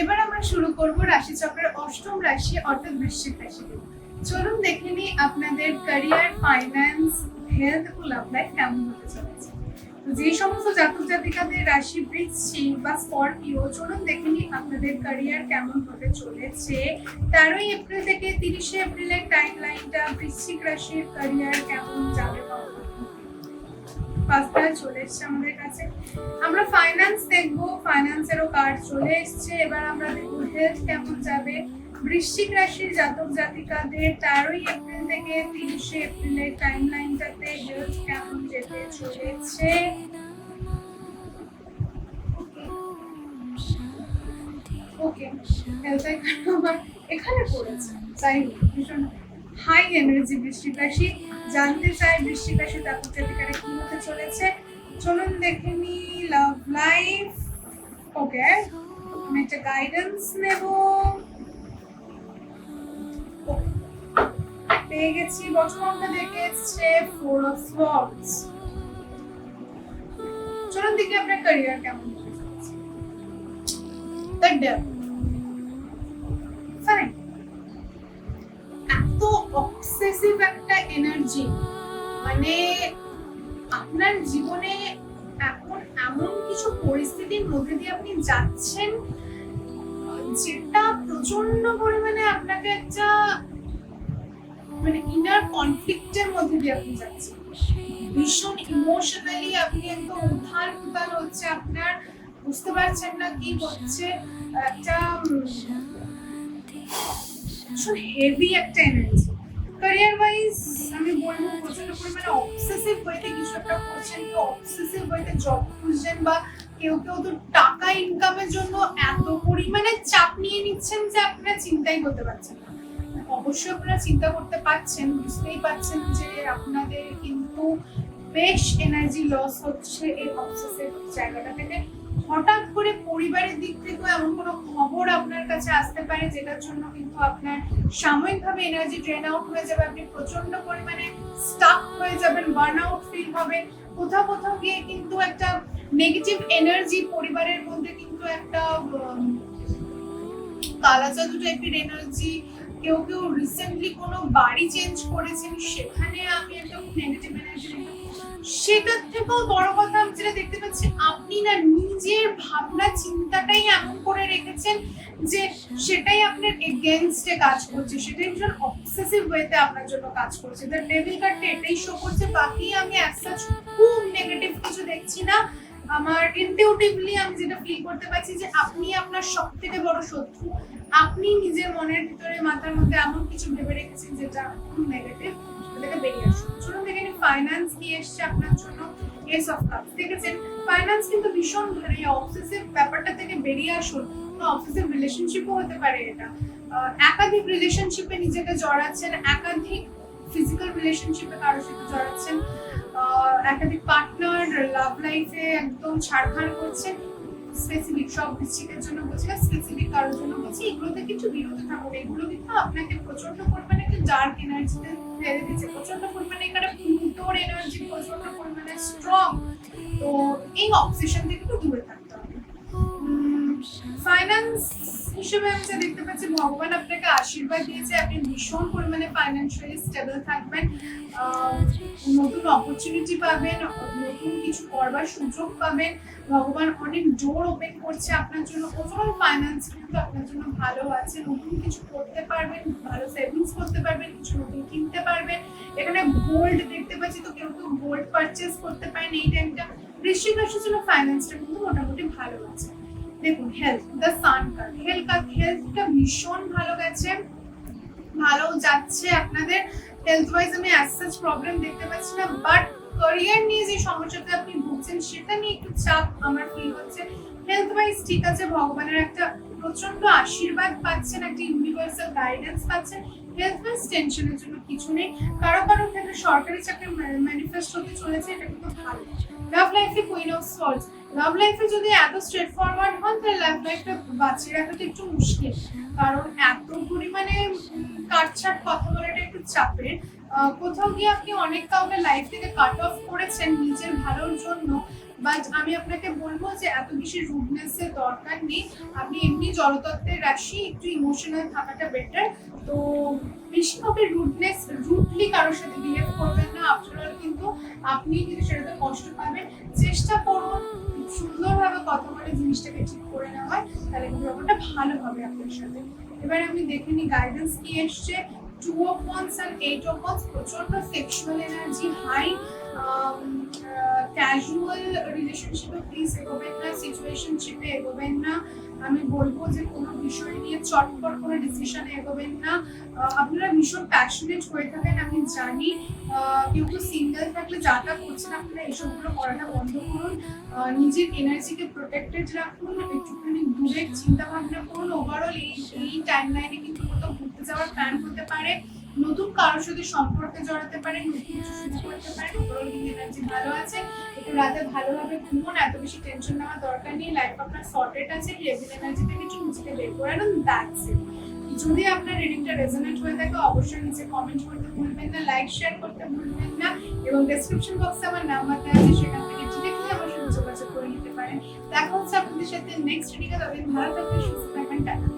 এবার আমরা শুরু করব রাশিচক্রের অষ্টম রাশি অর্থাৎ বৃশ্চিক রাশি। চলুন দেখে নিই আপনাদের ক্যারিয়ার, ফাইন্যান্স, হেলথ ও লাভ লাইফ কেমন হতে চলেছে। যে সমস্ত জাতক জাতিকাদের রাশি বৃশ্চিক বা স্করপিও, চলুন দেখে নিই আপনাদের ক্যারিয়ার কেমন হতে চলেছে। 13 এপ্রিল থেকে 30 এপ্রিলের টাইম লাইনটা বৃশ্চিক রাশির ক্যারিয়ার কেমন যাবে। চলে এসছে আমাদের কাছে। আমরা ফাইন্যান্স দেখবো, ফাইন্যান্সেরও কার্ড চলে এসছে। এবার আমরা দেখবো হেলথ কেমন যাবে বৃশ্চিক রাশির জাতক জাতিকাদের 13 এপ্রিল থেকে 30 এপ্রিলের টাইম লাইনটাতে হেলথ কেমন যেতে চলেছে। ওকে, হেলথ এখানে পড়েছে, তাই ভীষণ হাই এনার্জি বৃশ্চিক রাশি। জানতে চাই বৃশ্চিক রাশি জাতক জাতিকারা কি হতে চলেছে। চলুন দেখে নি লাভ লাইফ। ওকে, আমি একটা গাইডেন্স নেব। পেয়ে গেছি, বর্তমানটা দেখে এসছে 4 of Swords। চলুন দেখি আপনার ক্যারিয়ার কেমন হতে চলেছে। The Devil। ফাইন, এত অবসেসিভ একটা এনার্জি, মানে আপনার জীবনে এখন এমন কিছু পরিস্থিতির মধ্যে দিয়ে আপনি যাচ্ছেন যেটা প্রচন্ড পরিমাণে আপনাকে একটা মানে ইনার কনফ্লিক্টের মধ্যে দিয়ে আপনি যাচ্ছেন। ভীষণ ইমোশনালি আপনি একদম উত্থাল পুতাল হচ্ছে আপনার, বুঝতে পারছেন না কি হচ্ছে। একটা ভীষণ হেভি একটা এনার্জি। ক্যারিয়ার ওয়াইজ আমি বলবো প্রচন্ড পরিমাণে অবসেসিভ ওয়েতে কিছু একটা করছেন, কেউ অবসেসিভ ওয়েতে জব খুঁজছেন, বা কেউ কেউ তো টাকা ইনকামের জন্য এত পরিমাণে চাপ নিয়ে নিচ্ছেন যে আপনারা চিন্তাই করতে পারছেন না। অবশ্যই আপনারা চিন্তা করতে পারছেন, বুঝতেই পারছেন যে আপনাদের কিন্তু বেশ এনার্জি লস হচ্ছে এই অবসেসিভ জায়গাটা থেকে। হঠাৎ করে পরিবারের দিক থেকেও এমন কোনো খবর আপনার কাছে আসতে পারে যেটার জন্য কিন্তু আপনার সাময়িকভাবে এনার্জি ড্রেন আউট হয়ে যাবে, আপনি প্রচন্ড পরিমাণে স্টাক হয়ে যাবেন, বার্ন আউট ফিল হবে। কোথাও কোথাও গিয়ে কিন্তু একটা নেগেটিভ এনার্জি পরিবারের মধ্যে কিন্তু একটা কালাজাদু টাইপের এনার্জি। কেউ কেউ রিসেন্টলি কোনো বাড়ি চেঞ্জ করেছেন, সেখানে আমি একটা নেগেটিভ এনার্জি। সেটার থেকেও বড় কথা আমি যেটা দেখতে পাচ্ছি, আপনি না নিজের ভাবনা চিন্তাটাই এমন করে রেখেছেন যে সেটাই আপনার এগেইনস্টে কাজ করছে, সেটাই ভীষণ অবসেসিভ ওয়েতে আপনার জন্য কাজ করছে। দ্য ডেভিল কার্ডটা এটাই শো করছে। বাকি আমি অ্যাজ সাচ খুব নেগেটিভ কিছু দেখছি না। আমার ইনটিউটিভলি আমি যেটা ফিল করতে পারছি যে আপনি আপনার সবথেকে বড় শত্রু। আপনি নিজের মনের ভিতরে মাথার মধ্যে এমন কিছু ভেবে রেখেছেন যেটা খুব নেগেটিভ, সেটাকে বেরিয়ে আসুন। চলুন দেখে নিন ফাইন্যান্স কি এসছে আপনার জন্য। এস অফ কাপস দেখেছেন, ফাইন্যান্স কিন্তু ভীষণ ভালো। এই অবসেসিভ ব্যাপারটা থেকে বেরিয়ে আসুন। কোনো অবসেসিভ রিলেশনশিপও হতে পারে এটা। একাধিক রিলেশনশিপে নিজেকে জড়াচ্ছেন, একাধিক ফিজিক্যাল রিলেশনশিপে কারোর সাথে জড়াচ্ছেন, একাধিক পার্টনার লাভ লাইফে একদম ছাড়খাড় করছেন। স্পেসিফিক সব বৃশ্চিকের জন্য বলছি না, স্পেসিফিক কারোর জন্য বলছি। এগুলোতে কিছু বিরত থাকুন। এগুলো কিন্তু আপনাকে প্রচন্ড পরিমাণে একটা ডার্ক এনার্জিতে ফেলে দিচ্ছে। প্রচন্ড পরিমাণে এখানে প্লুটোর এনার্জি প্রচন্ড পরিমাণে স্ট্রং। তো এই অবসেশন থেকে একটু দূরে থাকতে হবে। ফাইন্যান্স হিসেবে আমি যা দেখতে পাচ্ছি, ভগবান আপনাকে আশীর্বাদ দিয়েছে। আপনি ভীষণ পরিমাণে ফাইন্যান্সিয়ালি স্টেবল থাকবেন, নতুন অপরচুনিটি পাবেন, নতুন কিছু করবার সুযোগ পাবেন। ভগবান অনেক ডোর ওপেন করছে আপনার জন্য। ওভারঅল ফাইন্যান্স কিন্তু আপনার জন্য ভালো আছে। নতুন কিছু করতে পারবেন, ভালো সেভিংস করতে পারবেন, কিছু নতুন কিনতে পারবেন। এখানে গোল্ড দেখতে পাচ্ছি, তো কেউ কেউ গোল্ড পারচেস করতে পারেন এই টাইমটা। বৃশ্চিক রাশির জন্য ফাইন্যান্সটা কিন্তু মোটামুটি ভালো আছে। দেখুন হেলথ, দ্য সান কার্ড, হেলথটা ভীষণ ভালো গেছে, ভালো যাচ্ছে আপনাদের। হেলথ ওয়াইজ আমি অ্যাজ সাচ প্রবলেম দেখতে পাচ্ছি না, বাট ক্যারিয়ার নিয়ে যে সমস্যাটা আপনি ভুগছেন সেটা নিয়ে একটু চাপ আমার ফিল হচ্ছে। হেলথ ওয়াইজ ঠিক আছে, ভগবানের একটা প্রচন্ড আশীর্বাদ পাচ্ছেন, একটা ইউনিভার্সাল গাইডেন্স পাচ্ছেন। হেলথ ওয়াইজ টেনশনের জন্য কিছু নেই। কারো কারো ক্ষেত্রে সরকারি চাকরি ম্যানিফেস্ট হতে চলেছে, এটা কিন্তু ভালো। লাভ লাইফে কুইন অফ সোর্ডস, লাভ লাইফে যদি এত স্ট্রেট ফরওয়ার্ড হন তাহলে লাভ লাইফটা বাঁচিয়ে রাখাটা একটু মুশকিল, কারণ এত পরিমাণে কাটছাট কথা বলাটা একটু চাপের। কোথাও গিয়ে আপনি অনেক কাউকে লাইফ থেকে কাট অফ করেছেন নিজের ভালোর জন্য, বাট আমি আপনাকে বলবো যে এত বেশি রুডনেস এর দরকার নেই। আপনি এমনি জলতত্ত্বের রাশি, একটু ইমোশনাল থাকাটা বেটার। তো বেশিভাবে রুডলি কারোর সাথে বিহেভ করবেন না। আফটার অল কিন্তু আপনি কিন্তু সেটাতে কষ্ট পাবেন। চেষ্টা করুন সুন্দরভাবে কথা বলে জিনিসটাকে ঠিক করে নেওয়ার, তাহলে কিন্তু ব্যাপারটা ভালো হবে আপনার সাথে। এবার আমি দেখে নিই গাইডেন্স কি এসছে। 2 of Wands and 8 of Wands, প্রচন্ড সেক্সুয়াল এনার্জি হাই। ক্যাজুয়াল রিলেশনশিপে প্লিজ এগোবেন না, সিচুয়েশনশিপে এগোবেন না। আমি বলবো যে কোনো বিষয় নিয়ে চটপট কোনো ডিসিশনে এগোবেন না। আপনারা ভীষণ প্যাশনেট হয়ে থাকেন আমি জানি। কেউ কেউ সিঙ্গেল থাকলে যা তা করছেন আপনারা এইসবগুলো করাটা বন্ধ করুন। নিজের এনার্জিকে প্রোটেক্টেড রাখুন, একটুখানি দূরে চিন্তা ভাবনা করুন। ওভারঅল এই টাইম লাইনে কিন্তু কোথাও ঘুরতে যাওয়ার প্ল্যান হতে পারে, নতুন কারোর সাথে সম্পর্কে জড়াতে পারেন, নতুন কিছু শুরু করতে পারেন। ওভারঅল কিন্তু এনার্জি ভালো আছে। একটু রাতে ভালোভাবে ঘুমোন, এত বেশি টেনশন নেওয়ার দরকার নেই। লাইফ আপনার সর্টেড আছে, লেভেল এনার্জি থেকে একটু নিজেকে বের করে আনুন, দ্যাটস ইট। যদি আপনার রিডিংটা রেজোনেট হয়ে থাকে অবশ্যই নিচে কমেন্ট করতে ভুলবেন না, লাইক শেয়ার করতে ভুলবেন না, এবং ডেসক্রিপশন বক্সে আমার নাম্বারটা আছে, সেখান থেকে ডিরেক্টলি আমার সাথে যোগাযোগ করে নিতে পারেন। দেখা হচ্ছে আপনাদের সাথে নেক্সট রিডিংয়ে। তবে ভালো থাকবেন, সুস্থ থাকবেন, টাটা।